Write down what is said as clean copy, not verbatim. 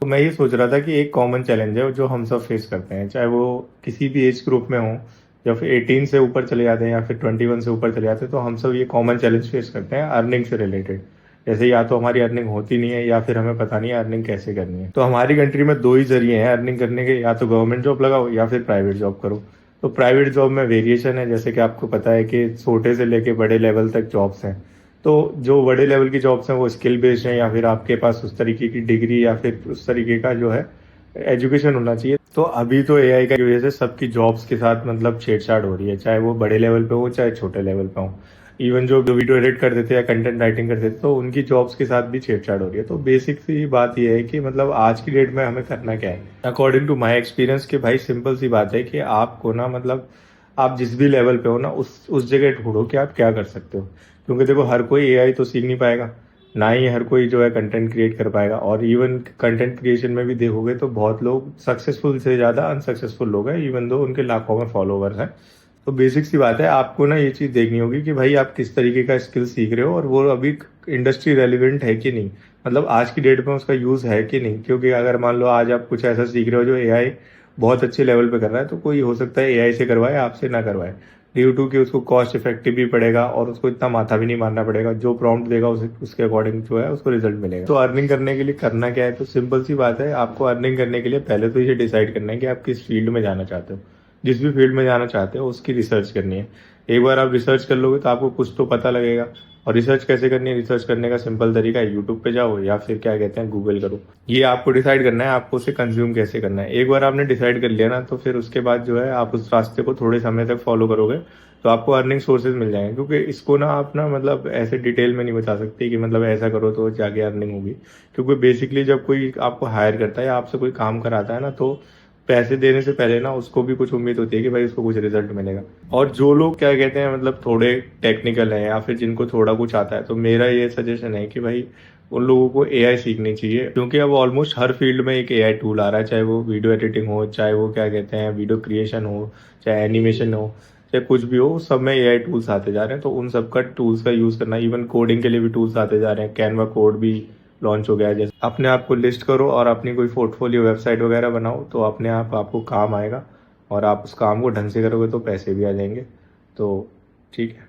मैं ये सोच रहा था कि एक कॉमन चैलेंज है जो हम सब फेस करते हैं, चाहे वो किसी भी एज ग्रुप में हो या फिर 18 से ऊपर चले जाते हैं या फिर 21 से ऊपर चले जाते हैं, तो हम सब ये कॉमन चैलेंज फेस करते हैं अर्निंग से रिलेटेड। जैसे या तो हमारी अर्निंग होती नहीं है या फिर हमें पता नहीं है अर्निंग कैसे करनी है। तो हमारी कंट्री में दो ही जरिए हैं अर्निंग करने के, या तो गवर्नमेंट जॉब लगाओ या फिर प्राइवेट जॉब करो। तो प्राइवेट जॉब में वेरिएशन है, जैसे कि आपको पता है कि छोटे से लेके बड़े लेवल तक जॉब्स हैं। तो जो बड़े लेवल की जॉब्स हैं वो स्किल बेस्ड हैं, या फिर आपके पास उस तरीके की डिग्री या फिर उस तरीके का जो है एजुकेशन होना चाहिए। तो अभी तो एआई की वजह से सबकी जॉब्स के साथ मतलब छेड़छाड़ हो रही है, चाहे वो बड़े लेवल पे हो चाहे छोटे लेवल पे हो। इवन जो वीडियो एडिट करते थे या कंटेंट राइटिंग करते थे, तो उनकी जॉब्स के साथ भी छेड़छाड़ हो रही है। तो बेसिक सी बात यह है कि मतलब आज की डेट में हमें करना क्या है अकॉर्डिंग टू माई एक्सपीरियंस, कि भाई सिंपल सी बात है कि आपको ना मतलब आप जिस भी लेवल पे हो ना उस जगह ढूंढो कि आप क्या कर सकते हो। क्योंकि देखो हर कोई एआई तो सीख नहीं पाएगा, ना ही हर कोई जो है कंटेंट क्रिएट कर पाएगा। और इवन कंटेंट क्रिएशन में भी देखोगे तो बहुत लोग सक्सेसफुल से ज़्यादा अनसक्सेसफुल लोग हैं, इवन दो उनके लाखों में फॉलोवर्स हैं। तो बेसिक सी बात है, आपको ना ये चीज़ देखनी होगी कि भाई आप किस तरीके का स्किल सीख रहे हो और वो अभी इंडस्ट्री रेलिवेंट है कि नहीं, मतलब आज की डेट में उसका यूज़ है कि नहीं। क्योंकि अगर मान लो आज आप कुछ ऐसा सीख रहे हो जो एआई बहुत अच्छे लेवल पे कर रहा है, तो कोई हो सकता है एआई से करवाए, आपसे ना करवाए, ड्यू टू कि उसको कॉस्ट इफेक्टिव भी पड़ेगा और उसको इतना माथा भी नहीं मारना पड़ेगा। जो प्रॉम्प्ट देगा उसके अकॉर्डिंग जो है उसको रिजल्ट मिलेगा। तो अर्निंग करने के लिए करना क्या है, तो सिंपल सी बात है, आपको अर्निंग करने के लिए पहले तो ये डिसाइड करना है कि आप किस फील्ड में जाना चाहते हो। जिस भी फील्ड में जाना चाहते हो उसकी रिसर्च करनी है। एक बार आप रिसर्च कर लोगे तो आपको कुछ तो पता लगेगा। और रिसर्च कैसे करनी है, रिसर्च करने का सिंपल तरीका है, यूट्यूब पे जाओ या फिर क्या कहते हैं गूगल करो। ये आपको डिसाइड करना है आपको उसे कंज्यूम कैसे करना है। एक बार आपने डिसाइड कर लिया ना, तो फिर उसके बाद जो है आप उस रास्ते को थोड़े समय तक फॉलो करोगे तो आपको अर्निंग सोर्सेज मिल जाएंगे। क्योंकि इसको ना आप ना मतलब ऐसे डिटेल में नहीं बता सकते कि मतलब ऐसा करो तो जाके अर्निंग होगी। क्योंकि बेसिकली जब कोई आपको हायर करता है या आपसे कोई काम कराता है ना, तो पैसे देने से पहले ना उसको भी कुछ उम्मीद होती है कि भाई उसको कुछ रिजल्ट मिलेगा। और जो लोग क्या कहते हैं मतलब थोड़े टेक्निकल हैं या फिर जिनको थोड़ा कुछ आता है, तो मेरा ये सजेशन है कि भाई उन लोगों को एआई सीखनी चाहिए। क्योंकि अब ऑलमोस्ट हर फील्ड में एक एआई टूल आ रहा है, चाहे वो वीडियो एडिटिंग हो, चाहे वो क्या कहते हैं वीडियो क्रिएशन हो, चाहे एनिमेशन हो, चाहे कुछ भी हो, सब में एआई टूल्स आते जा रहे हैं। तो उन सब का टूल्स का यूज़ करना, इवन कोडिंग के लिए भी टूल्स आते जा रहे हैं। कैनवा कोड भी लॉन्च हो गया है। जैसे अपने आप को लिस्ट करो और अपनी कोई पोर्टफोलियो वेबसाइट वगैरह बनाओ, तो अपने आप आपको काम आएगा। और आप उस काम को ढंग से करोगे तो पैसे भी आ जाएंगे। तो ठीक है।